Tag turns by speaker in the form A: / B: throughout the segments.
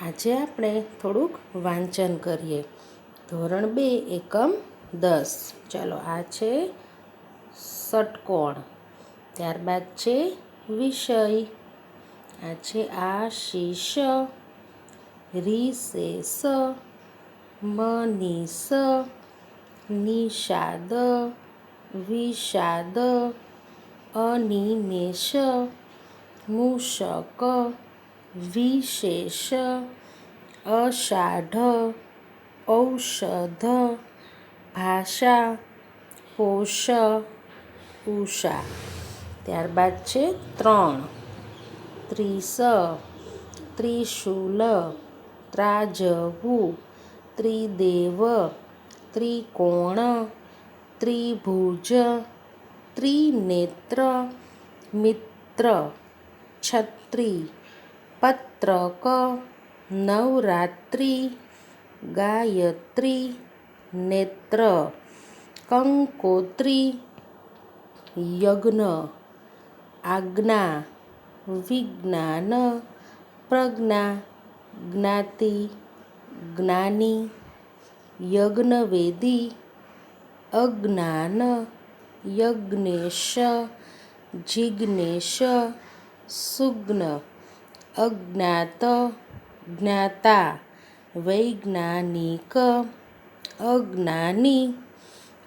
A: આજે આપણે થોડુંક વાંચન કરીએ. ધોરણ 2 એકમ 10. ચાલો, આ છે ષટકોણ. ત્યારબાદ છે વિષય. આ છે આશીષ, રિસેસ, મનીષ, નિષાદ, વિષાદ, અનિમેષ, મૂષક, વિશેષ, અષાઢ, ઔષધ, ભાષા, પોષ, ઉષા. ત્યારબાદ છે 3. ત્રીસ, ત્રિશૂલ, ત્રાજવું, ત્રિદેવ, ત્રિકોણ, ત્રિભુજ, ત્રિનેત્ર, મિત્ર, છત્રી, પત્રક, નવરાત્રિ, ગાયત્રી, નેત્ર, કંકોત્રી, યજ્ઞ, આજ્ઞા, વિજ્ઞાન, પ્રજ્ઞા, જ્ઞાતિ, જ્ઞાની, યજ્ઞવેદી, અજ્ઞાન, યજ્ઞેશ, જિજ્ઞેશ, સુજ્ઞ, અજ્ઞાત, જ્ઞાતા, વૈજ્ઞાનિક, અજ્ઞાની.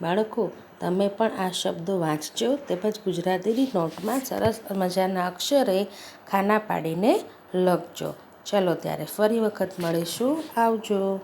A: બાળકો, તમે પણ આ શબ્દો વાંચજો, તેમજ ગુજરાતીની નોટમાં સરસ મજાના અક્ષરે ખાના પાડીને લખજો. ચલો ત્યારે ફરી વખત મળીશું. આવજો.